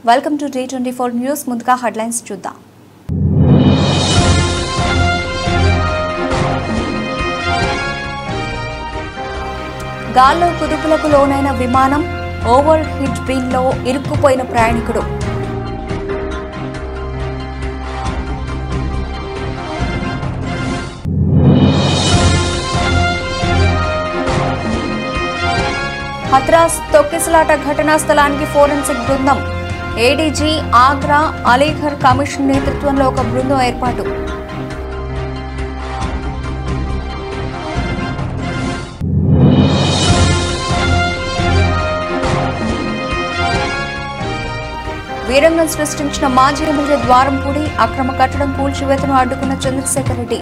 Welcome to Day24 news. ముందుగా headlines చూద్దాం. గాల్లో కుదుపులకు లోనైన విమానం, ఓవర్ హీట్ బిన్లో ఇరుక్కుపోయిన ప్రయాణికుడు. హత్రాస్ తొక్కిసలాట ఘటనా స్థలానికి ఫోరెన్సిక్ బృందం. ఏడీజీ ఆగ్రా అలీఘర్ కమిషన్ నేతృత్వంలో ఒక బృందం ఏర్పాటు. వీరంగం సృష్టించిన మాజీ ఎమ్మెల్యే ద్వారంపూడి అక్రమ కట్టడం కూల్చివేతను అడ్డుకున్న చంద్రశేఖర్ రెడ్డి.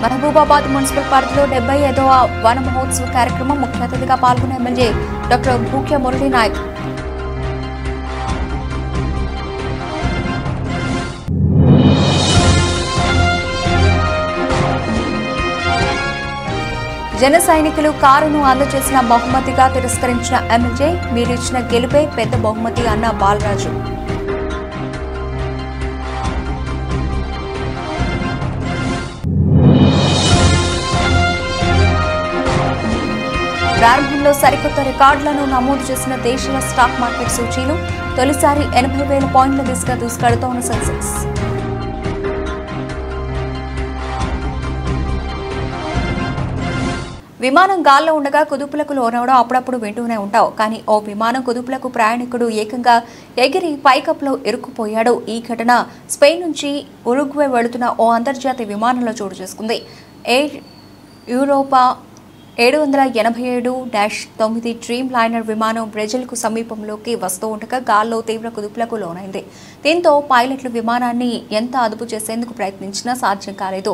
మహబూబాబాద్ మున్సిపల్ పరిధిలో 75వ వన మహోత్సవ కార్యక్రమం. ముఖ్య అతిథిగా పాల్గొన్న ఎమ్మెల్యే డాక్టర్ భూక్య మురళీ నాయక్. జన సైనికులు కారును అందజేసిన బహుమతిగా తిరస్కరించిన ఎమ్మెల్యే, మీరిచ్చిన గెలుపే పెద్ద బహుమతి అన్న బాలరాజు. ప్రారంభంలో సరికొత్త రికార్డులను నమోదు చేసిన దేశీయ స్టాక్ మార్కెట్ సూచీలు. తొలిసారి 80,000 పాయింట్ల దిశగా దూసుకెడుతోన్న సెన్సెక్స్. విమానం గాల్లో ఉండగా కుదుపులకు లోనవడం అప్పుడప్పుడు వింటూనే ఉంటావు. కానీ ఓ విమానం కుదుపులకు ప్రయాణికుడు ఏకంగా ఎగిరి పైకప్పులో ఇరుక్కుపోయాడు. ఈ ఘటన స్పెయిన్ నుంచి ఉరుగ్వే వెళుతున్న ఓ అంతర్జాతీయ విమానంలో చోటు చేసుకుంది. ఎయిర్ యూరోపా 787-9 డ్రీమ్ లైనర్ విమానం బ్రెజిల్కు సమీపంలోకి వస్తూ ఉండగా గాల్లో తీవ్ర కుదుపులకు లోనైంది. దీంతో పైలట్లు విమానాన్ని ఎంత అదుపు చేసేందుకు ప్రయత్నించినా సాధ్యం కాలేదు.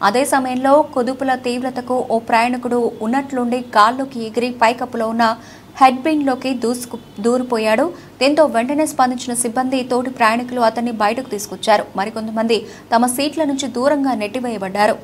అదే సమయంలో కుదుపుల తీవ్రతకు ఓ ప్రయాణికుడు ఉన్నట్లుండి గాల్లోకి ఎగిరి పైకప్పులో ఉన్న హెడ్ బిన్లోకి దూరిపోయాడు. దీంతో వెంటనే స్పందించిన సిబ్బంది, తోటి ప్రయాణికులు అతన్ని బయటకు తీసుకొచ్చారు. మరికొంతమంది తమ సీట్ల నుంచి దూరంగా నెట్టివేయబడ్డారు.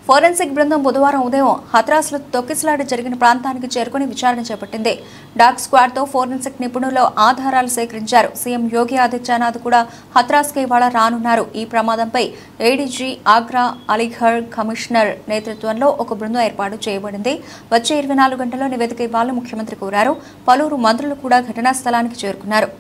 ఫోరెన్సిక్ బృందం బుధవారం ఉదయం హత్రాస్లో తొక్కిసలాట జరిగిన ప్రాంతానికి చేరుకుని విచారణ చేపట్టింది. డాగ్ స్క్వాడ్తో ఫోరెన్సిక్ నిపుణులు ఆధారాలు సేకరించారు. సీఎం యోగి ఆదిత్యనాథ్ కూడా హత్రాస్కి ఇవాళ రానున్నారు. ఈ ప్రమాదంపై ఏడీజీ ఆగ్రా అలీఘర్ కమిషనర్ నేతృత్వంలో ఒక బృందం ఏర్పాటు చేయబడింది. వచ్చే 24 గంటల్లో నివేదిక ఇవ్వాలని ముఖ్యమంత్రి కోరారు. పలువురు మంత్రులు కూడా ఘటనా స్థలానికి చేరుకున్నారు.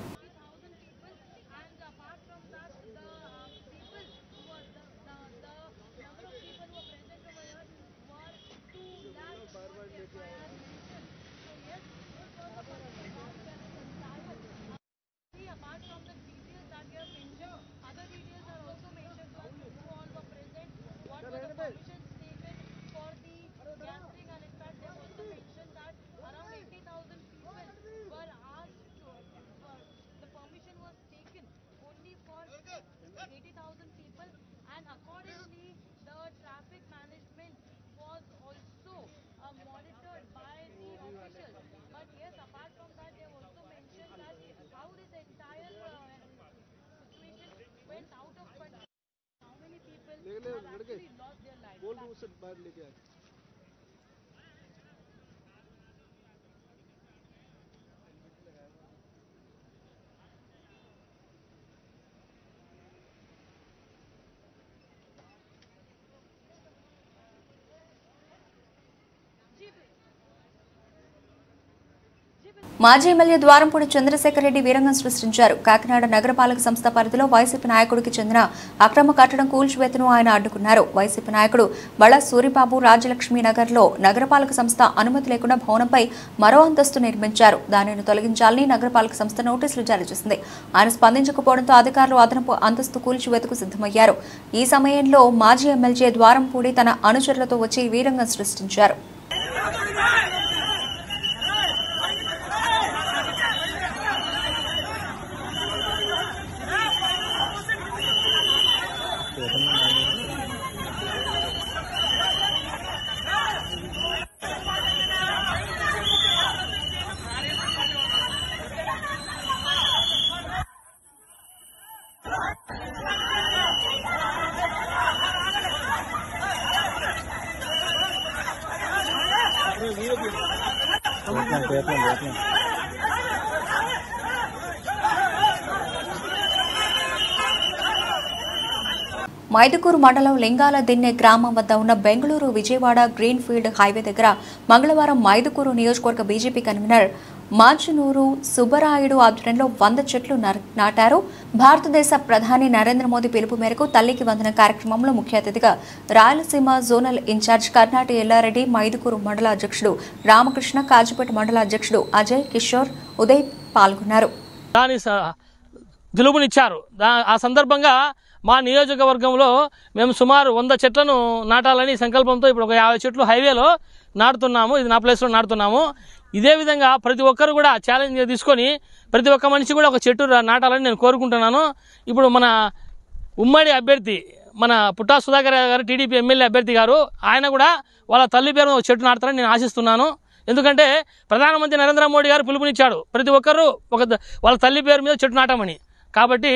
మాజీ ఎమ్మెల్యే ద్వారంపూడి చంద్రశేఖర్ రెడ్డి వీరంగం సృష్టించారు. కాకినాడ నగరపాలక సంస్థ పరిధిలో వైసీపీ నాయకుడికి చెందిన అక్రమ కట్టడం కూల్చివేతను ఆయన అడ్డుకున్నారు. వైసీపీ నాయకుడు బళ సూరిబాబు రాజలక్ష్మి నగర్లో నగరపాలక సంస్థ అనుమతి లేకుండా భవనంపై మరో అంతస్తు నిర్మించారు. దానిని తొలగించాలని నగరపాలక సంస్థ నోటీసులు జారీ చేసింది. ఆయన స్పందించకపోవడంతో అధికారులు అదనపు అంతస్తు కూల్చివేతకు సిద్ధమయ్యారు. ఈ సమయంలో మాజీ ఎమ్మెల్యే ద్వారంపూడి తన అనుచరులతో వచ్చి వీరంగం సృష్టించారు. మైదుకూరు మండలం లింగాల దిన్నె గ్రామం వద్ద ఉన్న Bengaluru Vijayawada green field highway దగ్గర మంగళవారం మైదుకూరు నియోజకవర్గ బీజేపీ కన్వీనర్ మాచునూరు సుబ్బరాయుడు ఆధ్వర్యంలో 100 చెట్లు నాటారు. భారతదేశ ప్రధాని నరేంద్ర మోదీ పిలుపు మేరకు తల్లికి వందన కార్యక్రమంలో ముఖ్య అతిథిగా రాయలసీమ జోనల్ ఇన్ఛార్జ్ కర్నాటి ఎల్లారెడ్డి, మైదుకూరు మండల అధ్యక్షుడు రామకృష్ణ, కాజుపేట మండల అధ్యక్షుడు అజయ్ కిషోర్, ఉదయ్ పాల్గొన్నారు. పిలుపునిచ్చారు. ఆ సందర్భంగా మా నియోజకవర్గంలో మేము సుమారు 100 చెట్లను నాటాలని సంకల్పంతో ఇప్పుడు ఒక 50 చెట్లు హైవేలో నాటుతున్నాము. ఇది నా ప్లేస్లో నాటుతున్నాము. ఇదే విధంగా ప్రతి ఒక్కరు కూడా ఛాలెంజ్ తీసుకొని ప్రతి ఒక్క మనిషి కూడా ఒక చెట్టు నాటాలని నేను కోరుకుంటున్నాను. ఇప్పుడు మన ఉమ్మడి అభ్యర్థి మన పుట్టా సుధాకర్ గారు, టీడీపీ ఎమ్మెల్యే అభ్యర్థి గారు, ఆయన కూడా వాళ్ళ తల్లి పేరు ఒక చెట్టు నాటుతారని నేను ఆశిస్తున్నాను. ఎందుకంటే ప్రధానమంత్రి నరేంద్ర మోడీ గారు పిలుపునిచ్చాడు ప్రతి ఒక్కరు వాళ్ళ తల్లి పేరు మీద చెట్టు నాటమని. కాబట్టి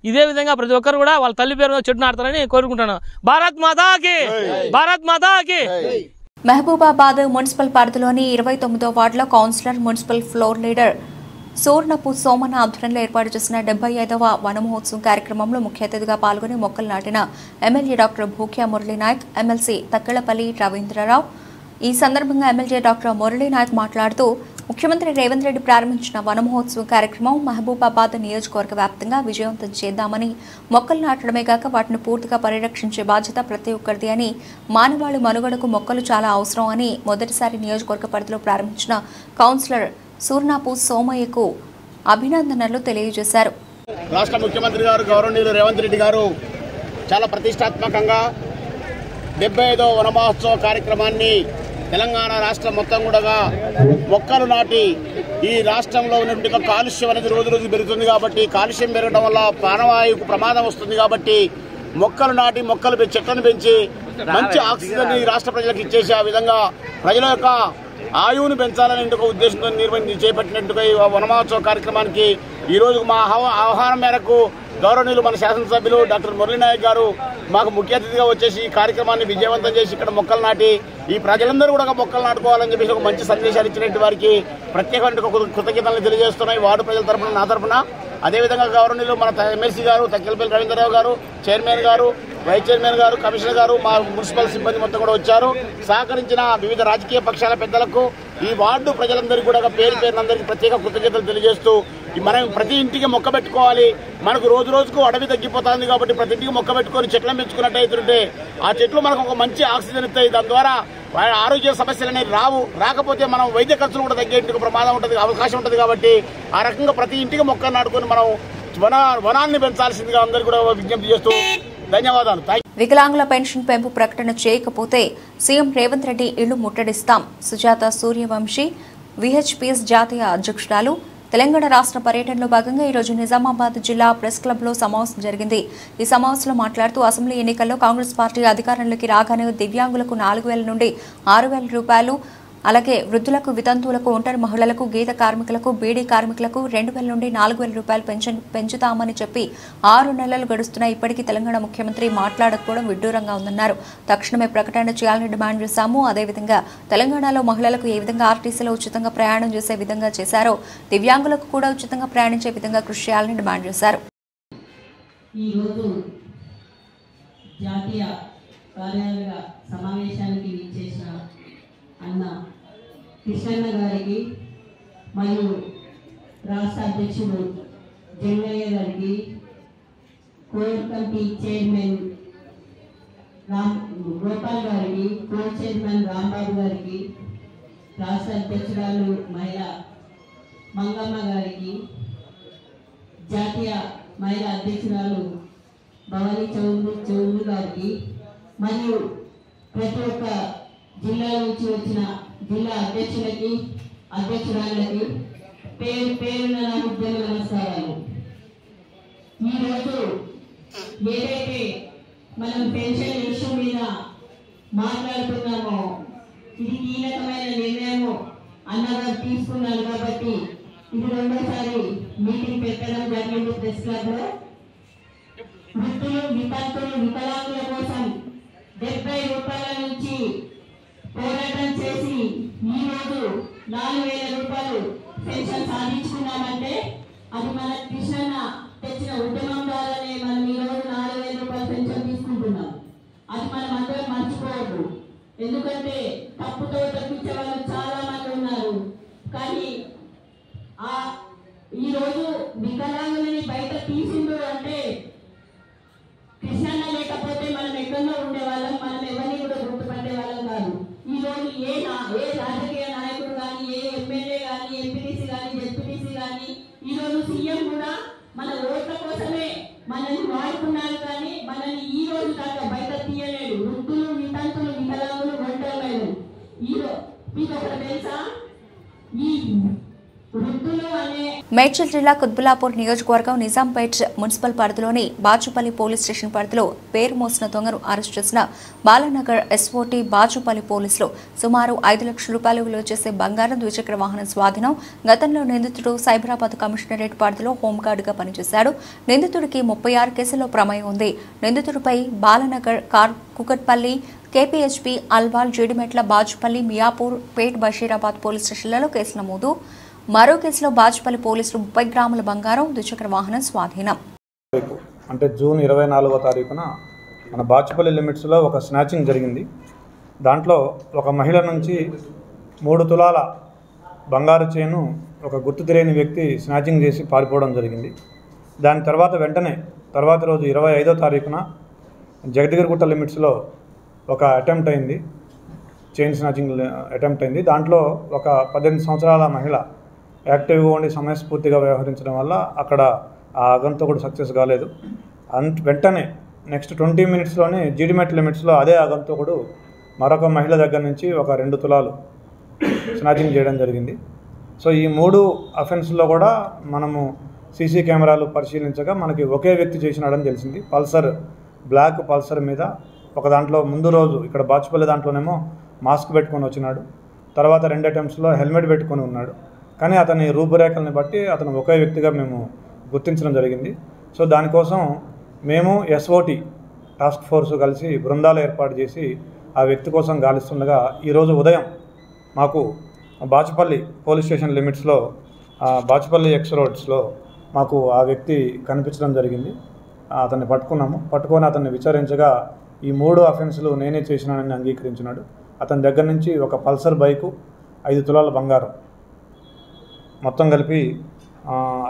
ఇదే విధంగా ప్రతి ఒక్కరు కూడా వాళ్ళ తల్లి పేరు మీద చెట్టు నాటుతారని కోరుకుంటున్నాను. భారత్ మాతాకి, భారత్ మాతాకి. మహబూబాబాద్ మున్సిపల్ పరిధిలోని 29వ వార్డులో councillor, municipal floor leader Surnapu Somanna ఆధ్వర్యంలో ఏర్పాటు చేసిన 75వ వన మహోత్సవం కార్యక్రమంలో ముఖ్య అతిథిగా పాల్గొని మొక్కలు నాటిన MLA doctor Bhukya Murali Naik, MLC Takkellapalli Ravindra Rao. ఈ సందర్భంగా ఎమ్మెల్యే డాక్టర్ మురళీనాయక్ మాట్లాడుతూ ముఖ్యమంత్రి రేవంత్ రెడ్డి ప్రారంభించిన వన మహోత్సవం కార్యక్రమం మహబూబాబాద్ నియోజకవర్గ వ్యాప్తంగా విజయవంతం చేద్దామని, మొక్కలు నాటడమే కాక వాటిని పూర్తిగా పరిరక్షించే బాధ్యత ప్రతి ఒక్కరిది అని, మానవాళి మనుగడకు మొక్కలు చాలా అవసరం అని మొదటిసారి నియోజకవర్గ పరిధిలో ప్రారంభించిన కౌన్సిలర్ సూర్ణపు సోమయ్యకు అభినందనలు తెలియజేశారు. రాష్ట్ర ముఖ్యమంత్రి గారు గౌరవనీయులు రేవంత్ రెడ్డి గారు చాలా ప్రతిష్టాత్మకంగా 75వ వన మహోత్సవ కార్యక్రమాన్ని తెలంగాణ రాష్ట్రం మొత్తం కూడా మొక్కలు నాటి ఈ రాష్ట్రంలో ఉన్నటువంటి కాలుష్యం అనేది రోజు రోజు పెరుగుతుంది. కాబట్టి కాలుష్యం పెరగడం వల్ల ప్రాణవాయువుకు ప్రమాదం వస్తుంది. కాబట్టి మొక్కలు నాటి చెట్లను పెంచి మంచి ఆక్సిజన్ ఈ రాష్ట్ర ప్రజలకు ఇచ్చేసి ఆ విధంగా ప్రజల యొక్క ఆయువును పెంచాలనే ఒక ఉద్దేశంతో చేపట్టినట్టుగా ఈ వన మహోత్సవ కార్యక్రమానికి ఈరోజు మా ఆహ్వానం మేరకు గౌరవనీయులు మన శాసనసభ్యులు డాక్టర్ మురళీనాయక్ గారు మాకు ముఖ్య అతిథిగా వచ్చేసి ఈ కార్యక్రమాన్ని విజయవంతం చేసి ఇక్కడ మొక్కలు నాటి ఈ ప్రజలందరూ కూడా మొక్కలు నాటుకోవాలని చెప్పేసి ఒక మంచి సందేశాలు ఇచ్చినట్టు వారికి ప్రత్యేకమైన కృతజ్ఞతలు తెలియజేస్తున్నాయి వార్డు ప్రజల తరఫున, నా తరఫున. అదేవిధంగా గౌరవనీయులు మన ఎమ్మెల్సీ గారు తక్కెళ్లపల్లి రవీంద్రరావు గారు, చైర్మన్ గారు, వైస్ చైర్మన్ గారు, కమిషనర్ గారు, మా మున్సిపల్ సిబ్బంది మొత్తం కూడా వచ్చారు. సహకరించిన వివిధ రాజకీయ పక్షాల పెద్దలకు, ఈ వార్డు ప్రజలందరికీ కూడా పేరునందరికీ ప్రత్యేక కృతజ్ఞతలు తెలియజేస్తూ మనం ప్రతి ఇంటికి మొక్క పెట్టుకోవాలి. మనకు రోజు రోజుకు అడవి తగ్గిపోతుంది. కాబట్టి ప్రతి ఇంటికి మొక్క పెట్టుకొని చెట్లను పెంచుకున్నట్టయితుంటే ఆ చెట్లు మనకు ఒక మంచి ఆక్సిజన్ ఇస్తాయి. దాని ద్వారా ఆరోగ్య సమస్యలు అనేవి రాకపోతే మనం వైద్య ఖర్చులు కూడా తగ్గేందుకు ప్రమాదం ఉంటుంది, అవకాశం ఉంటుంది. కాబట్టి ఆ రకంగా ప్రతి ఇంటికి మొక్కలు నాటుకొని మనం వనాన్ని పెంచాల్సిందిగా అందరికీ కూడా విజ్ఞప్తి చేస్తూ ధన్యవాదాలు. వికలాంగుల పెన్షన్ పెంపు ప్రకటన చేయకపోతే సీఎం రేవంత్ రెడ్డి ఇళ్లు ముట్టడిస్తాం. సుజాత సూర్యవంశీ విహెచ్పిఎస్ జాతీయ అధ్యక్షురాలు తెలంగాణ రాష్ట్ర పర్యటనలో భాగంగా ఈరోజు నిజామాబాద్ జిల్లా ప్రెస్ క్లబ్లో సమావేశం జరిగింది. ఈ సమావేశంలో మాట్లాడుతూ అసెంబ్లీ ఎన్నికల్లో కాంగ్రెస్ పార్టీ అధికారంలోకి రాగానే దివ్యాంగులకు 4,000 నుండి 6,000 రూపాయలు, అలాగే వృద్ధులకు, వితంతువులకు, ఒంటరి మహిళలకు, గీత కార్మికులకు, బీడీ కార్మికులకు 2,000 నుండి 4,000 రూపాయలు పెంచుతామని చెప్పి 6 నెలలు గడుస్తున్నా ఇప్పటికీ తెలంగాణ ముఖ్యమంత్రి మాట్లాడకపోవడం విడ్డూరంగా ఉందన్నారు. తక్షణమే ప్రకటన చేయాలని డిమాండ్ చేశాము. అదేవిధంగా తెలంగాణలో మహిళలకు ఏ విధంగా ఆర్టీసీలో ఉచితంగా ప్రయాణం చేసే విధంగా చేశారో దివ్యాంగులకు కూడా ఉచితంగా ప్రయాణించే విధంగా కృషి చేయాలని డిమాండ్ చేశారు. అన్న కృష్ణన్న గారికి మరియు రాష్ట్ర అధ్యక్షుడు జంగయ్య గారికి, కోర్ కమిటీ చైర్మన్ గోపాల్ గారికి, కోర్ చైర్మన్ రాంబాబు గారికి, రాష్ట్ర అధ్యక్షురాలు మహిళా మంగమ్మ గారికి, జాతీయ మహిళా అధ్యక్షురాలు భవానీ చౌదరి గారికి, మరియు ప్రతి ఒక్క జిల్లా నుంచి వచ్చిన జిల్లా అధ్యక్షులకి, అధ్యక్షురాలకి పేరు పేరున నా ఉద్యమ నమస్కారాలు. ఈరోజు ఏదైతే మనం పెన్షన్ ఇష్యూ మీద మాట్లాడుతున్నామో ఇది కీలకమైన నిర్ణయము అన్నగారు తీసుకున్నారు కాబట్టి ఇది రెండోసారి మీటింగ్ పెట్టడం జరిగింది ప్రెస్ క్లబ్ లో. వృద్ధులు, వితంతులు, వికలాంగుల కోసం 70 రూపాయల నుంచి పోరాటం చేసి ఈ రోజు 4,000 రూపాయలు పెన్షన్ సాధించుకున్నామంటే అది మన కృష్ణన్న తెచ్చిన ఉద్యమం ద్వారానే మనం ఈ రోజు 4,000 రూపాయలు పెన్షన్ తీసుకుంటున్నాం. అది మనం అందరం మర్చిపోవద్దు. ఎందుకంటే తప్పుతో తప్పించే వాళ్ళు చాలా మంది ఉన్నారు. కానీ ఈ రోజు వికలాంగులని బయట తీసిండు అంటే కృష్ణన్న లేకపోతే మనం ఎక్కడో ఉండేవాళ్ళం, మనం ఎవరిని కూడా గుర్తుపట్టే వాళ్ళం కాదు. ఈ రోజు ఏ రాజకీయ నాయకుడు కానీ, ఏ ఎమ్మెల్యే కానీ, ఎంపీటీసీ కానీ, జెడ్పీటీసీ కానీ, ఈ రోజు సీఎం కూడా మన ఓట్ల కోసమే మనల్ని వాడుకున్నారు. కానీ మనల్ని ఈ రోజు దాకా బయట తీయలేడు. వృద్ధులు, వితంతులు, వికలాంగులు, ఒంటరిలు. మీకు ఒకటి తెలుసా, ఈ వృద్ధులు అనే మేడ్చల్ జిల్లా కుత్బుల్లాపూర్ నియోజకవర్గం నిజాంపేట్ మున్సిపల్ పరిధిలోని బాచుపల్లి పోలీస్ స్టేషన్ పరిధిలో పేరు మోసిన దొంగను అరెస్ట్ చేసిన బాలానగర్ ఎస్ఓటీ బాచుపల్లి పోలీసులు సుమారు 5 లక్షల రూపాయలు విలువ చేసే బంగారం, ద్విచక్ర వాహనం స్వాధీనం. గతంలో నిందితుడు సైబరాబాద్ కమిషనరేట్ పరిధిలో హోంగార్డుగా పనిచేశాడు. నిందితుడికి 36 కేసుల్లో ప్రమేయం ఉంది. నిందితుడిపై బాలానగర్, కుకట్పల్లి, కేపీహెచ్పీ, అల్వాల్, జీడిమెట్ల, బాచుపల్లి, మియాపూర్, పేట్, బషీరాబాద్ పోలీస్ స్టేషన్లలో కేసు నమోదు. మరో కేసులో బాచుపల్లి పోలీసులు 30 గ్రాముల బంగారం, ద్విచక్ర వాహనం స్వాధీనం. అంటే జూన్ 24వ తారీఖున మన బాచుపల్లి లిమిట్స్లో ఒక స్నాచింగ్ జరిగింది. దాంట్లో ఒక మహిళ నుంచి 3 తులాల బంగారు చైను ఒక గుర్తు తెలియని వ్యక్తి స్నాచింగ్ చేసి పారిపోవడం జరిగింది. దాని తర్వాత రోజు 25వ తారీఖున జగద్గిరిగుట్ట లిమిట్స్లో ఒక అటెంప్ట్ అయింది, చైన్ స్నాచింగ్ అటెంప్ట్ అయింది. దాంట్లో ఒక 18 సంవత్సరాల మహిళ యాక్టివ్గా ఉండి సమయస్ఫూర్తిగా వ్యవహరించడం వల్ల అక్కడ ఆ ఆగంతకుడు సక్సెస్ కాలేదు. వెంటనే నెక్స్ట్ 20 మినిట్స్లోనే జీడిమెట్ లిమిట్స్లో అదే ఆగంతకుడు మరొక మహిళ దగ్గర నుంచి ఒక 2 తులాలు స్నాచింగ్ చేయడం జరిగింది. సో ఈ 3 అఫెన్స్లో కూడా మనము సీసీ కెమెరాలు పరిశీలించగా మనకి ఒకే వ్యక్తి చేసినాడని తెలిసింది. బ్లాక్ పల్సర్ మీద ఒక దాంట్లో ముందు రోజు ఇక్కడ బాచుపల్లి దాంట్లోనేమో మాస్క్ పెట్టుకొని వచ్చినాడు. తర్వాత 2 అటెంప్ట్స్లో హెల్మెట్ పెట్టుకొని ఉన్నాడు. కానీ అతని రూపురేఖల్ని బట్టి అతను ఒకే వ్యక్తిగా మేము గుర్తించడం జరిగింది. సో దానికోసం మేము ఎస్ఓటీ టాస్క్ ఫోర్స్ కలిసి బృందాలు ఏర్పాటు చేసి ఆ వ్యక్తి కోసం గాలిస్తుండగా ఈరోజు ఉదయం మాకు బాచుపల్లి పోలీస్ స్టేషన్ లిమిట్స్లో బాచుపల్లి ఎక్స్ రోడ్స్లో మాకు ఆ వ్యక్తి కనిపించడం జరిగింది. అతన్ని పట్టుకొని అతన్ని విచారించగా ఈ 3 అఫెన్స్లు నేనే చేసినానని అంగీకరించినాడు. అతని దగ్గర నుంచి ఒక పల్సర్ బైకు, 5 తులాల బంగారం, మొత్తం కలిపి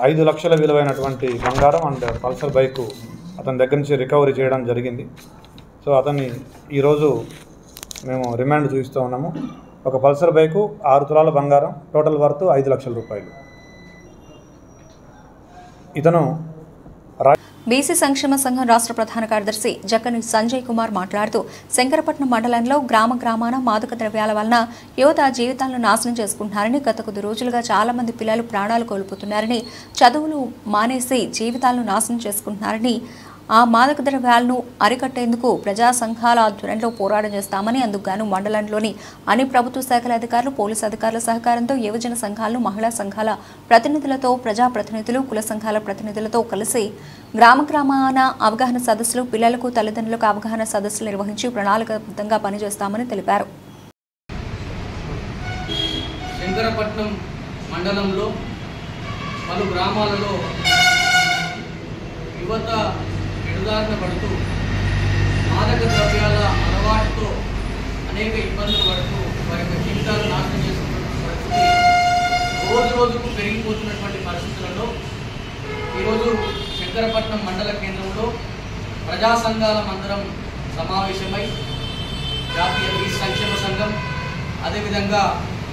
5 లక్షల విలువైనటువంటి బంగారం అండ్ పల్సర్ బైకు అతని దగ్గర నుంచి రికవరీ చేయడం జరిగింది. సో అతన్ని ఈరోజు మేము రిమాండ్ చూపిస్తూ ఉన్నాము. ఒక పల్సర్ బైకు, 6 తులాల బంగారం, టోటల్ వర్త్ 5 లక్షల రూపాయలు. ఇతను బీసీ సంక్షేమ సంఘం రాష్ట్ర ప్రధాన కార్యదర్శి జక్కని సంజయ్ కుమార్ మాట్లాడుతూ శంకరపట్నం మండలంలో గ్రామాన మాదక ద్రవ్యాల వలన యువత జీవితాలను నాశనం చేసుకుంటున్నారని, గత కొద్ది రోజులుగా చాలా మంది పిల్లలు ప్రాణాలు కోల్పోతున్నారని, చదువులు మానేసి జీవితాలను నాశనం చేసుకుంటున్నారని, ఆ మాదక ద్రవ్యాలను అరికట్టేందుకు ప్రజా సంఘాల ఆధ్వర్యంలో పోరాటం చేస్తామని, అందుకుగాను మండలంలోని అన్ని ప్రభుత్వ శాఖల అధికారులు, పోలీసు అధికారుల సహకారంతో యువజన సంఘాలను, మహిళా సంఘాల ప్రతినిధులతో, ప్రజాప్రతినిధులు, కుల సంఘాల ప్రతినిధులతో కలిసి గ్రామాన అవగాహన సదస్సులు, పిల్లలకు, తల్లిదండ్రులకు అవగాహన సదస్సులు నిర్వహించి ప్రణాళికాబద్ధంగా పనిచేస్తామని తెలిపారు. శంకరపట్నం మండలంలో పలు గ్రామాలలో యువత నిర్ధారణ పడుతూ మాదక ద్రవ్యాల అలవాటుతో అనేక ఇబ్బందులు పడుతూ వారి యొక్క జీవితాలు నాశనం చేసుకున్న పరిస్థితి రోజు రోజుకు పెరిగిపోతున్నటువంటి పరిస్థితులలో ఈరోజు శంకరపట్నం మండల కేంద్రంలో ప్రజా సంఘాల మందరం సమావేశమై జాతీయ బీసీ సంక్షేమ సంఘం, అదేవిధంగా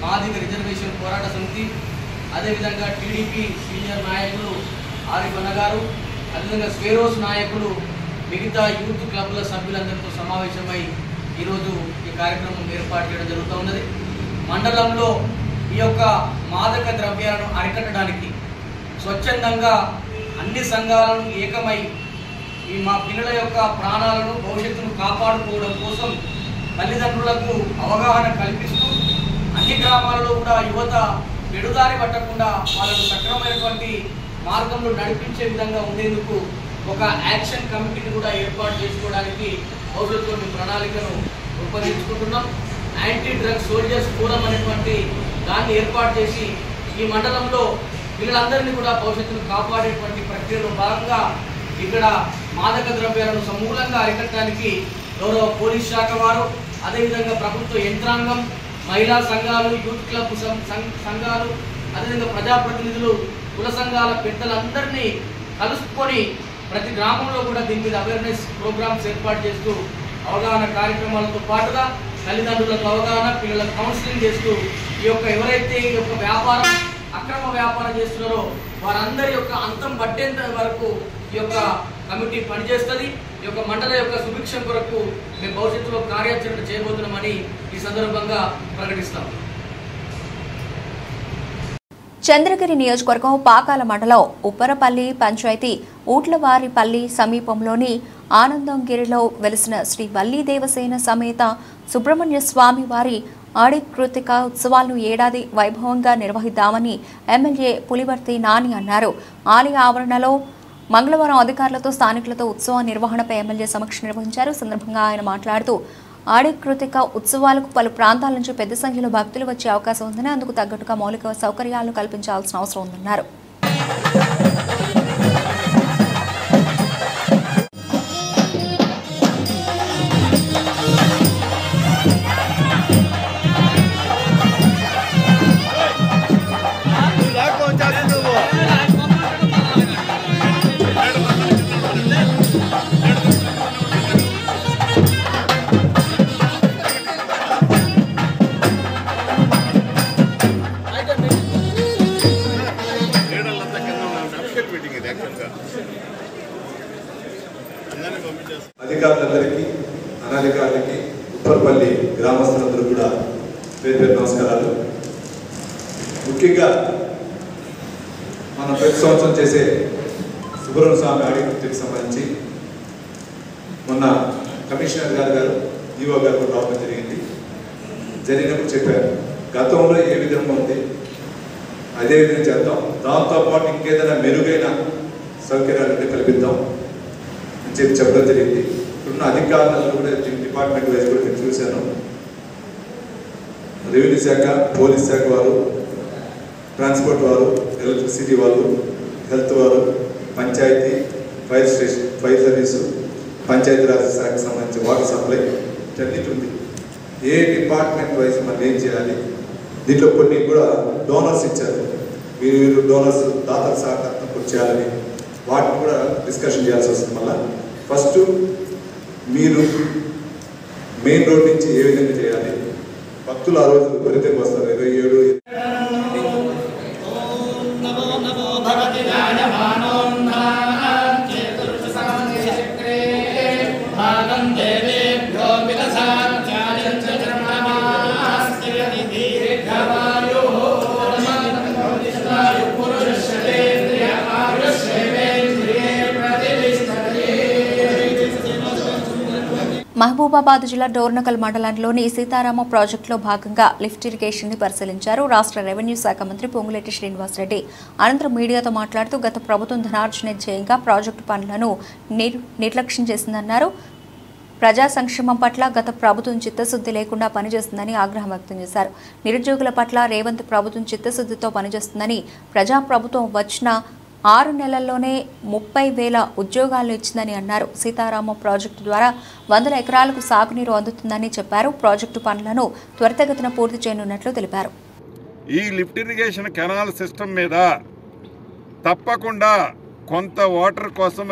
మాదిగ రిజర్వేషన్ పోరాట సమితి, అదేవిధంగా టీడీపీ సీనియర్ నాయకులు ఆరిఫ్ అన్న గారు, అదేవిధంగా స్వేరోస్ నాయకులు, మిగతా యూత్ క్లబ్ల సభ్యులందరితో సమావేశమై ఈరోజు ఈ కార్యక్రమం ఏర్పాటు చేయడం జరుగుతూ ఉన్నది. మండలంలో ఈ యొక్క మాదక ద్రవ్యాలను అరికట్టడానికి స్వచ్ఛందంగా అన్ని సంఘాలను ఏకమై ఈ మా పిల్లల యొక్క ప్రాణాలను భవిష్యత్తును కాపాడుకోవడం కోసం తల్లిదండ్రులకు అవగాహన కల్పిస్తూ అన్ని గ్రామాలలో కూడా యువత పెడుదారి పట్టకుండా వాళ్ళను సక్రమైనటువంటి మార్గంలో నడిపించే విధంగా ఉండేందుకు ఒక యాక్షన్ కమిటీని కూడా ఏర్పాటు చేసుకోవడానికి భవిష్యత్తులో మీ ప్రణాళికను రూపొందించుకుంటున్నాం. యాంటీ డ్రగ్స్ సోల్జర్స్ ఫోరం అనేటువంటి దాన్ని ఏర్పాటు చేసి ఈ మండలంలో పిల్లలందరినీ కూడా భవిష్యత్తును కాపాడేటువంటి ప్రక్రియలో భాగంగా ఇక్కడ మాదక ద్రవ్యాలను సమూలంగా అరికట్టడానికి గౌరవ పోలీస్ శాఖ వారు, అదేవిధంగా ప్రభుత్వ యంత్రాంగం, మహిళా సంఘాలు, యూత్ క్లబ్ సంఘాలు, అదేవిధంగా ప్రజాప్రతినిధులు, కుల సంఘాల పెద్దలందరినీ కలుసుకొని ప్రతి గ్రామంలో కూడా దీని మీద అవేర్నెస్ ప్రోగ్రామ్స్ ఏర్పాటు చేస్తూ అవగాహన కార్యక్రమాలతో పాటుగా తల్లిదండ్రులకు అవగాహన, పిల్లలకు కౌన్సిలింగ్ చేస్తూ ఈ యొక్క ఎవరైతే ఈ యొక్క వ్యాపారం అక్రమ వ్యాపారం చేస్తున్నారో వారందరి యొక్క అంతం పట్టేంత వరకు ఈ యొక్క కమిటీ పనిచేస్తుంది. ఈ యొక్క మండల యొక్క సుభిక్షం కొరకు మేము భవిష్యత్తులో కార్యాచరణ చేయబోతున్నామని ఈ సందర్భంగా ప్రకటిస్తాం. చంద్రగిరి నియోజకవర్గం పాకాల మండలం ఉప్పరపల్లి పంచాయతీ ఊట్లవారిపల్లి సమీపంలోని ఆనందంగిరిలో వెలిసిన శ్రీ వల్లీ దేవసేన సమేత సుబ్రహ్మణ్య స్వామి వారి ఆడికృతిక ఉత్సవాలను ఏడాది వైభవంగా నిర్వహిద్దామని ఎమ్మెల్యే పులివర్తి నాని అన్నారు. ఆలయ ఆవరణలో మంగళవారం అధికారులతో స్థానికులతో ఉత్సవ నిర్వహణపై ఎమ్మెల్యే సమీక్ష నిర్వహించారు. సందర్భంగా ఆయన మాట్లాడుతూ ఆడికృతిక ఉత్సవాలకు పలు ప్రాంతాల నుంచి పెద్ద సంఖ్యలో భక్తులు వచ్చే అవకాశం ఉందని, అందుకు తగ్గట్టుగా మౌలిక సౌకర్యాలను కల్పించాల్సిన అవసరం ఉందన్నారు. అధికారులందరికీ, అనధికారులకి, ఉప్పరపల్లి గ్రామస్తులందరూ కూడా పేరు పేరు నమస్కారాలు. ముఖ్యంగా మనం ప్రతి సంవత్సరం చేసే సుబ్రహ్మణ్య స్వామి ఆడికృతికి సంబంధించి మొన్న కమిషనర్ గారు ఈవో గారు కూడా రావడం జరిగినప్పుడు చెప్పారు, గతంలో ఏ విధంగా ఉంది అదే విధంగా చేద్దాం, దాంతోపాటు ఇంకేదైనా మెరుగైన సౌకర్యాలు కల్పిద్దాం అని చెప్పడం జరిగింది. ఇప్పుడున్న అధికారులు కూడా డిపార్ట్మెంట్ వైజ్ కూడా నేను చూశాను. రెవెన్యూ శాఖ, పోలీస్ శాఖ వారు, ట్రాన్స్పోర్ట్ వారు, ఎలక్ట్రిసిటీ వాళ్ళు, హెల్త్ వారు, panchayat, fire station, fire service, Panchayat Raj శాఖకు సంబంధించి వాటర్ సప్లై అన్నిటి ఉంది. ఏ డిపార్ట్మెంట్ వైజ్ మనం ఏం చేయాలి, దీంట్లో కొన్ని కూడా డోనర్స్ ఇచ్చారు, మీరు డోనర్స్ దాతల సహకారంతో కూడా చేయాలని వాటిని కూడా డిస్కషన్ చేయాల్సి వస్తుంది. మళ్ళీ ఫస్ట్ మీరు మెయిన్ రోడ్ నుంచి ఏ విధంగా చేయాలి, భక్తులు ఆ రోజు విపరీతంగా వస్తారు. 27 మహబూబాబాద్ జిల్లా డోర్నకల్ మండలంలోని సీతారామ ప్రాజెక్టులో భాగంగా లిఫ్ట్ ఇరిగేషన్ ని పరిశీలించారు రాష్ట్ర రెవెన్యూ శాఖ మంత్రి పొంగులేటి శ్రీనివాసరెడ్డి. అనంతరం మీడియాతో మాట్లాడుతూ గత ప్రభుత్వం ధనార్జన ధ్యేయంగా ప్రాజెక్టు పనులను నిర్లక్ష్యం చేసిందన్నారు. ప్రజా సంక్షేమం పట్ల గత ప్రభుత్వం చిత్తశుద్ధి లేకుండా పనిచేస్తుందని ఆగ్రహం వ్యక్తం చేశారు. నిరుద్యోగుల పట్ల రేవంత్ ప్రభుత్వం చిత్తశుద్ధితో పనిచేస్తుందని, ప్రజా ప్రభుత్వం వచ్చిన 6 నెలల్లోనే 30,000 ఉద్యోగాలను ఇచ్చిందని అన్నారు. సీతారామ ప్రాజెక్టు ద్వారా 100 ఎకరాలకు సాగునీరు అందుతుందని చెప్పారు. ప్రాజెక్టు పనులను త్వరితగతిన పూర్తి చేయనున్నట్లు తెలిపారు. ఈ లిఫ్ట్ ఇరిగేషన్ కెనాల్ సిస్టమ్ మీద తప్పకుండా కొంత వాటర్ కోసం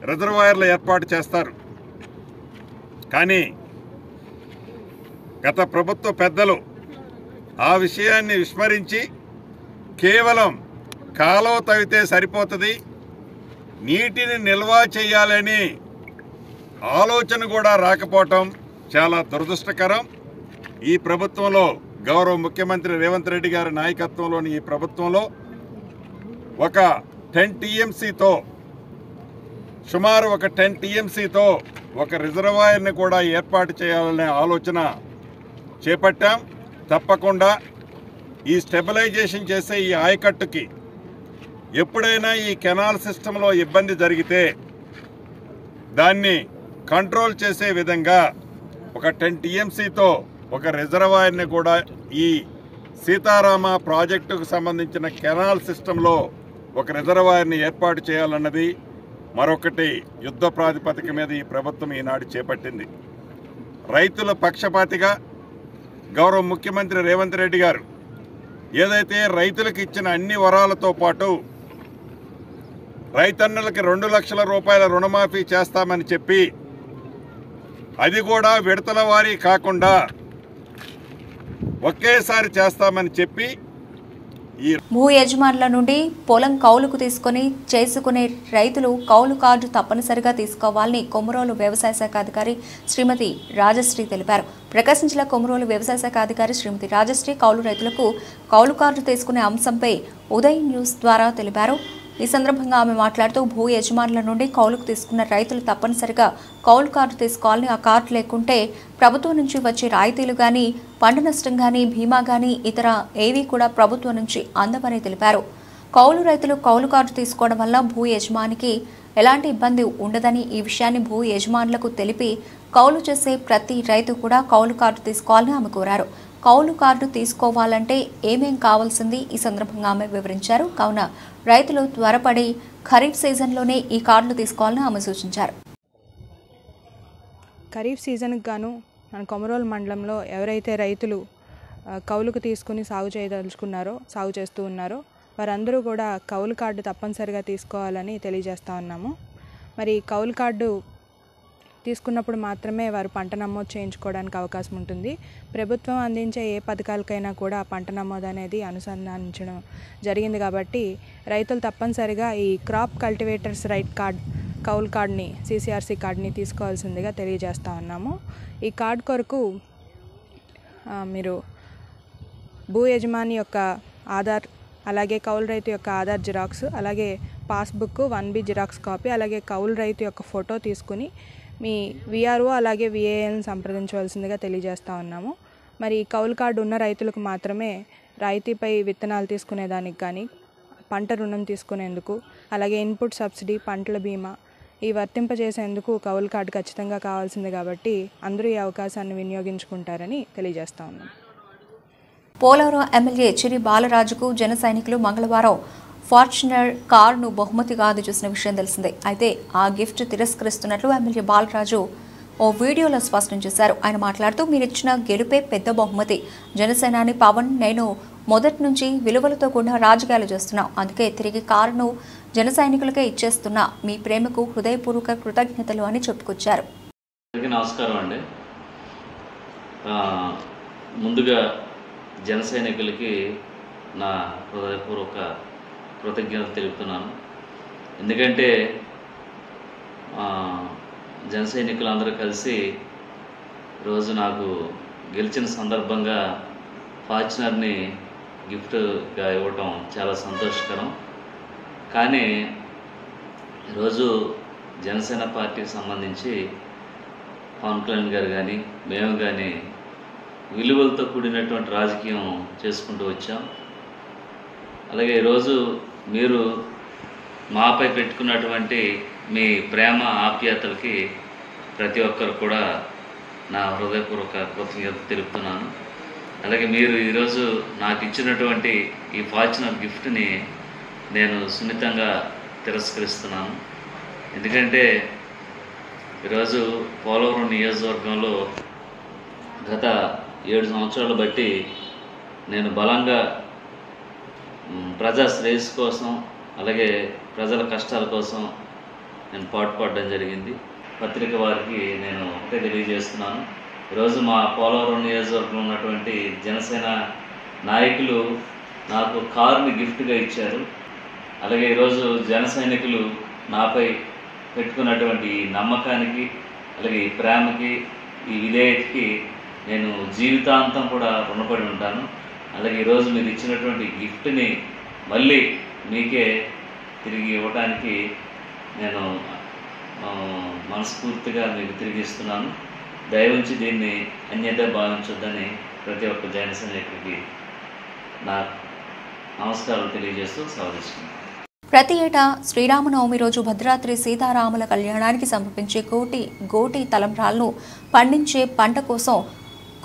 రిజర్వాయర్లు ఏర్పాటు చేస్తారు. కానీ గత ప్రభుత్వ పెద్దలు ఆ విషయాన్ని విస్మరించి కేవలం కాలువ తవ్వితే సరిపోతుంది, నీటిని నిల్వ చేయాలని ఆలోచన కూడా రాకపోవటం చాలా దురదృష్టకరం. ఈ ప్రభుత్వంలో గౌరవ ముఖ్యమంత్రి రేవంత్ రెడ్డి గారి నాయకత్వంలోని ఈ ప్రభుత్వంలో ఒక 10 TMCతో సుమారు ఒక 10 TMCతో ఒక రిజర్వాయర్ని కూడా ఏర్పాటు చేయాలనే ఆలోచన చేపట్టాం. తప్పకుండా ఈ స్టెబిలైజేషన్ చేసే ఈ ఆయకట్టుకి ఎప్పుడైనా ఈ కెనాల్ సిస్టంలో ఇబ్బంది జరిగితే దాన్ని కంట్రోల్ చేసే విధంగా ఒక 10 TMCతో ఒక రిజర్వాయర్ని కూడా ఈ సీతారామ ప్రాజెక్టుకు సంబంధించిన కెనాల్ సిస్టంలో ఒక రిజర్వాయర్ని ఏర్పాటు చేయాలన్నది మరొకటి యుద్ధ ప్రాతిపదిక మీద ఈ ప్రభుత్వం ఈనాడు చేపట్టింది. రైతుల పక్షపాతిగా గౌరవ ముఖ్యమంత్రి రేవంత్ రెడ్డి గారు ఏదైతే రైతులకు ఇచ్చిన అన్ని వరాలతో పాటు రైతన్నలకి 2 లక్షల రూపాయల రుణమాఫీ చేస్తామని చెప్పి అది కూడా విడతల వారీ కాకుండా ఒకేసారి చేస్తామని చెప్పి భూ యజమానుల నుండి పొలం కౌలుకు తీసుకుని చేసుకునే రైతులు కౌలు కార్డు తప్పనిసరిగా తీసుకోవాలని కొమరోలు వ్యవసాయ శాఖ అధికారి శ్రీమతి రాజశ్రీ తెలిపారు. ప్రకాశం జిల్లా కొమరోలు వ్యవసాయ శాఖ అధికారి శ్రీమతి రాజశ్రీ కౌలు రైతులకు కౌలు కార్డు తీసుకునే అంశంపై ఉదయ్ న్యూస్ ద్వారా తెలిపారు. ఈ సందర్భంగా ఆమె మాట్లాడుతూ భూ యజమానుల నుండి కౌలుకు తీసుకున్న రైతులు తప్పనిసరిగా కౌలు కార్డు తీసుకోవాలని, ఆ కార్డు లేకుంటే ప్రభుత్వం నుంచి వచ్చే రాయితీలు కానీ, పంట నష్టం కానీ, బీమా కానీ ఇతర ఏవీ కూడా ప్రభుత్వం నుంచి అందవని తెలిపారు. కౌలు రైతులు కౌలు కార్డు తీసుకోవడం వల్ల భూ యజమానికి ఎలాంటి ఇబ్బంది ఉండదని, ఈ విషయాన్ని భూ యజమానులకు తెలిపి కౌలు చేసే ప్రతి రైతు కూడా కౌలు కార్డు తీసుకోవాలని ఆమె కోరారు. కౌలు కార్డు తీసుకోవాలంటే ఏమేం కావాల్సింది ఈ సందర్భంగా ఆమె వివరించారు. కావున రైతులు త్వరపడి ఖరీఫ్ సీజన్లోనే ఈ కార్డులు తీసుకోవాలని ఆమె సూచించారు. ఖరీఫ్ సీజన్కి గాను మన కొమరోలు మండలంలో ఎవరైతే రైతులు కౌలుకు తీసుకుని సాగు చేస్తూ ఉన్నారో వారందరూ కూడా కౌలు కార్డు తప్పనిసరిగా తీసుకోవాలని తెలియజేస్తూ ఉన్నాము. మరి కౌలు కార్డు తీసుకున్నప్పుడు మాత్రమే వారు పంట నమోదు చేయించుకోవడానికి అవకాశం ఉంటుంది. ప్రభుత్వం అందించే ఏ పథకాలకైనా కూడా పంట నమోదు అనేది అనుసంధానించడం జరిగింది. కాబట్టి రైతులు తప్పనిసరిగా ఈ క్రాప్ కల్టివేటర్స్ రైట్ కార్డ్ కౌలు కార్డ్ని, CCRC కార్డ్ని తీసుకోవాల్సిందిగా తెలియజేస్తూ ఉన్నాము. ఈ కార్డు కొరకు మీరు భూ యజమాని యొక్క ఆధార్, అలాగే కౌలు రైతు యొక్క ఆధార్ జిరాక్స్, అలాగే పాస్బుక్ 1B జిరాక్స్ కాపీ, అలాగే కౌలు రైతు యొక్క ఫోటో తీసుకుని మీ VRO అలాగే VAN సంప్రదించవలసిందిగా తెలియజేస్తూ ఉన్నాము. మరి కౌలు కార్డు ఉన్న రైతులకు మాత్రమే రాయితీపై విత్తనాలు తీసుకునేదానికి కానీ, పంట రుణం తీసుకునేందుకు, అలాగే ఇన్పుట్ సబ్సిడీ, పంటల బీమా ఈ వర్తింపజేసేందుకు కౌలు కార్డు ఖచ్చితంగా కావాల్సింది. కాబట్టి అందరూ ఈ అవకాశాన్ని వినియోగించుకుంటారని తెలియజేస్తా ఉన్నాం. పోలవరం ఎమ్మెల్యే చిరి బాలరాజుకు జన సైనికులు మంగళవారం ఫార్చునర్ కారును బహుమతిగా అందజేసిన విషయం తెలిసిందే. అయితే ఆ గిఫ్ట్ తిరస్కరిస్తున్నట్లు ఎమ్మెల్యే బాలరాజు ఓ వీడియోలో స్పష్టం చేశారు. ఆయన మాట్లాడుతూ, మీరిచ్చిన గెలుపే పెద్ద బహుమతి. జనసేనాని పవన్, నేను మొదటి నుంచి విలువలతో కూడా రాజకీయాలు చేస్తున్నాం. అందుకే తిరిగి కారును జన సైనికులకే ఇచ్చేస్తున్నా. మీ ప్రేమకు హృదయపూర్వక కృతజ్ఞతలు అని చెప్పుకొచ్చారు. నమస్కారం అండి. ముందుగా జన సైనికులకి నా హృదయపూర్వక కృతజ్ఞత తెలుపుతున్నాను. ఎందుకంటే జన సైనికులందరూ కలిసి రోజు నాకు గెలిచిన సందర్భంగా ఫార్చునర్ని గిఫ్ట్గా ఇవ్వటం చాలా సంతోషకరం. కానీ ఈరోజు జనసేన పార్టీకి సంబంధించి పవన్ కళ్యాణ్ గారు కానీ మేము కానీ విలువలతో కూడినటువంటి రాజకీయం చేసుకుంటూ వచ్చాం. అలాగే ఈరోజు మీరు మాపై పెట్టుకున్నటువంటి మీ ప్రేమ ఆప్యాయతలకి ప్రతి ఒక్కరు కూడా నా హృదయపూర్వక కృతజ్ఞత తెలుపుతున్నాను. అలాగే మీరు ఈరోజు నాకు ఇచ్చినటువంటి ఈ ఫార్చునర్ గిఫ్ట్ని నేను సున్నితంగా తిరస్కరిస్తున్నాను. ఎందుకంటే ఈరోజు పోలవరం నియోజకవర్గంలో గత 7 సంవత్సరాలు బట్టి నేను బలంగా ప్రజా శ్రేయస్సు కోసం అలాగే ప్రజల కష్టాల కోసం నేను పాటుపడడం జరిగింది. పత్రిక వారికి నేను ఒకటే తెలియజేస్తున్నాను, ఈరోజు మా పోలవరం నియోజకవర్గంలో ఉన్నటువంటి జనసేన నాయకులు నాకు కారుని గిఫ్ట్గా ఇచ్చారు. అలాగే ఈరోజు జన సైనికులు నాపై పెట్టుకున్నటువంటి నమ్మకానికి అలాగే ఈ ప్రేమకి ఈ విధేయతకి నేను జీవితాంతం కూడా రుణపడి ఉంటాను. అలాగే ఈరోజు మీరు ఇచ్చినటువంటి గిఫ్ట్ని మళ్ళీ మీకే తిరిగి ఇవ్వడానికి నేను మనస్ఫూర్తిగా మీకు తిరిగి ఇస్తున్నాను. దయవుంచి దీన్ని అన్యత భావించొద్దని ప్రతి ఒక్క జన సైనికుడికి నా నమస్కారాలు తెలియజేస్తూ సెలవు. ప్రతి ఏటా శ్రీరామనవమి రోజు భద్రాద్రి సీతారాముల కళ్యాణానికి సమర్పించే గోటి తలంబ్రాలను పండించే పంట కోసం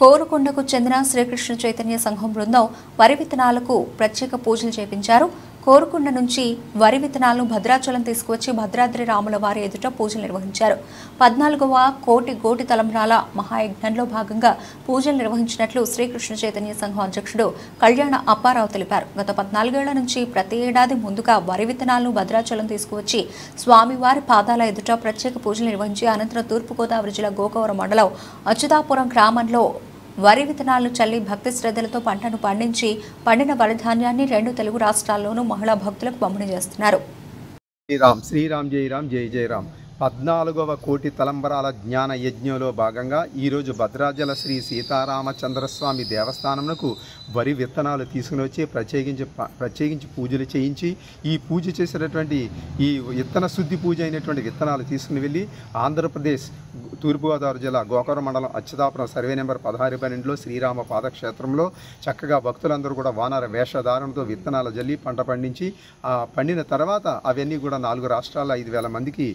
కోరుకొండకు చెందిన శ్రీకృష్ణ చైతన్య సంఘం బృందం వరి విత్తనాలకు ప్రత్యేక పూజలు చేపించారు. కోరుకొండ నుంచి వరి విత్తనాలను భద్రాచలం తీసుకువచ్చి భద్రాద్రి రాముల వారి ఎదుట పూజలు నిర్వహించారు. 14వ కోటి తలంబ్రాల మహాయజ్ఞంలో భాగంగా పూజలు నిర్వహించినట్లు శ్రీకృష్ణ చైతన్య సంఘం అధ్యక్షుడు కళ్యాణ అప్పారావు తెలిపారు. గత 14 ఏళ్ల నుంచి ప్రతి ఏడాది ముందుగా వరి విత్తనాలను భద్రాచలం తీసుకువచ్చి స్వామివారి పాదాల ఎదుట ప్రత్యేక పూజలు నిర్వహించి అనంతరం తూర్పుగోదావరి జిల్లా గోకవరం మండలం అచ్యుతాపురం గ్రామంలో వరి విత్తనాలను చల్లి భక్తి శ్రద్ధలతో పంటను పండించి పండిన వరి ధాన్యాన్ని 2 తెలుగు రాష్ట్రాల్లోనూ మహిళా భక్తులకు పంపిణీ చేస్తున్నారు. శ్రీరామ్ జై రామ్ జై జై రామ్. 14వ కోటి తలంబరాల జ్ఞాన యజ్ఞంలో భాగంగా ఈరోజు భద్రాచల శ్రీ సీతారామచంద్రస్వామి దేవస్థానంకు వరి విత్తనాలు తీసుకుని వచ్చి ప్రత్యేకించి పూజలు చేయించి ఈ పూజ చేసినటువంటి ఈ విత్తన శుద్ధి పూజ అయినటువంటి విత్తనాలు తీసుకుని వెళ్ళి ఆంధ్రప్రదేశ్ తూర్పుగోదావరి జిల్లా గోకవరం మండలం అచ్యుతాపురం సర్వే నెంబర్ 16/12లో శ్రీరామ పాదక్షేత్రంలో చక్కగా భక్తులందరూ కూడా వానర వేషధారణతో విత్తనాలు జల్లి పంట పండించి పండిన తర్వాత అవన్నీ కూడా 4 రాష్ట్రాల 5,000 మందికి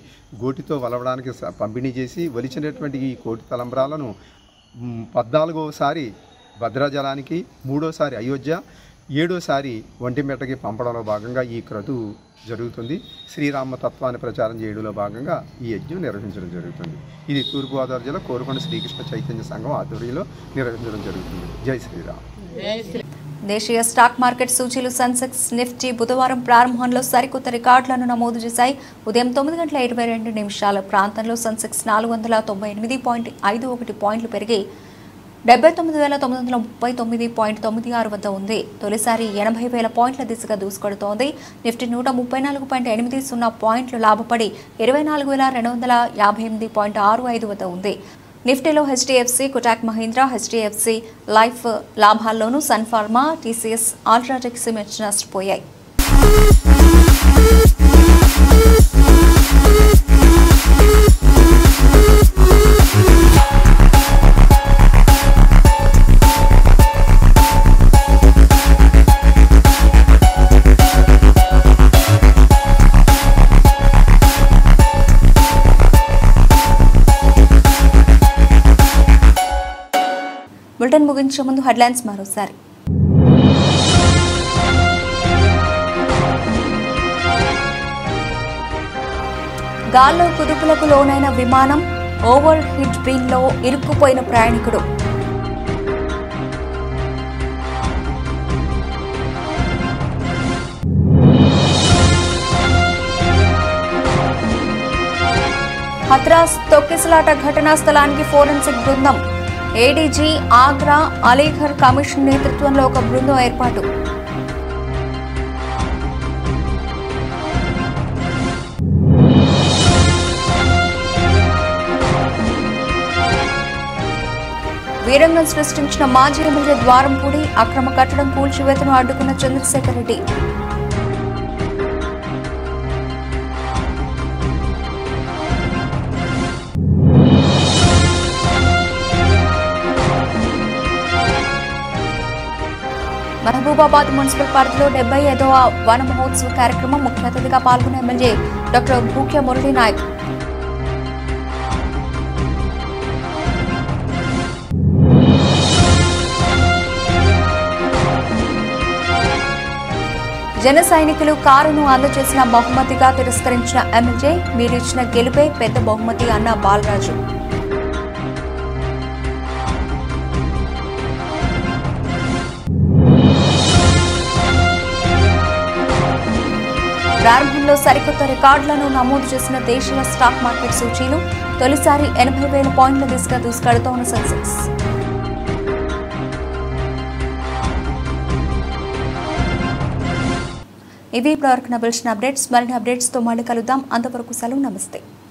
గోటితో వలవడానికి పంపిణీ చేసి ఒలిచినటువంటి ఈ కోటి తలంబ్రాలను 14వసారి భద్రాచలానికి, 3వసారి అయోధ్య, 7వసారి ఒంటిమిట్టకి పంపడంలో భాగంగా ఈ క్రతువు జరుగుతుంది. శ్రీరామ తత్వాన్ని ప్రచారం చేయడంలో భాగంగా ఈ యజ్ఞం నిర్వహించడం జరుగుతుంది. ఇది తూర్పుగోదావరి జిల్లా కోరుకొండ శ్రీకృష్ణ చైతన్య సంఘం ఆధ్వర్యంలో నిర్వహించడం జరుగుతుంది. జై శ్రీరామ్. దేశీయ స్టాక్ మార్కెట్ సూచీలు సెన్సెక్స్, నిఫ్టీ బుధవారం ప్రారంభంలో సరికొత్త రికార్డులను నమోదు చేశాయి. ఉదయం 9:22 ప్రాంతంలో సెన్సెక్స్ 498.51 పాయింట్లు పెరిగి 79,939.96 వద్ద ఉంది. తొలిసారి 80,000 పాయింట్ల దిశగా దూసుకొడుతోంది. నిఫ్టీ 134.80 పాయింట్లు లాభపడి 24,258.65 వద్ద ఉంది. నిఫ్టీలో హెచ్డిఎఫ్సి, కోటాక్ మహీంద్రా, హెచ్డిఎఫ్సి లైఫ్ లాభాల్లోనూ సన్ ఫార్మా, టీసీఎస్, అల్ట్రాటెక్ సిమెంట్స్ నష్టపోయాయి. బులెటిన్ ముగించే ముందు హెడ్లైన్స్ మరోసారి. గాల్లో కుదుపులకు లోనైన విమానం, ఓవర్ హీట్ బ్రీన్లో ఇరుక్కుపోయిన ప్రయాణికుడు. హత్రాస్ తొక్కిసలాట ఘటనా స్థలానికి ఫోరెన్సిక్ బృందం. ఏడీజీ ఆగ్రా అలీఘర్ కమిషన్ నేతృత్వంలో ఒక బృందం ఏర్పాటు. వీరంగం సృష్టించిన మాజీ ఎమ్మెల్యే ద్వారంపూడి, అక్రమ కట్టడం కూల్చివేతను అడ్డుకున్న చంద్రశేఖర్ రెడ్డి. మహబూబాబాద్ మున్సిపల్ పరిధిలో 75వ వన మహోత్సవ కార్యక్రమం. ముఖ్య అతిథిగా పాల్గొన్న ఎమ్మెల్యే డాక్టర్ భూక్య మురళీ నాయక్. జన సైనికులు కారును అందజేసిన బహుమతిగా తిరస్కరించిన ఎమ్మెల్యే. మీరిచ్చిన గెలుపే పెద్ద బహుమతి అన్న బాలరాజు. ప్రారంభంలో సరికొత్త రికార్డులను నమోదు చేసిన దేశీయ స్టాక్ మార్కెట్ సూచీలు తొలిసారి 80,000 పాయింట్ల దిశగా దూసుకెడుతోన్న సెన్సెక్స్. ఇవి ఇప్పటివరకు నా అప్డేట్స్. మరిన్ని అప్డేట్స్తో మళ్ళీ కలుద్దాం. అంతవరకు సెలవు. నమస్తే.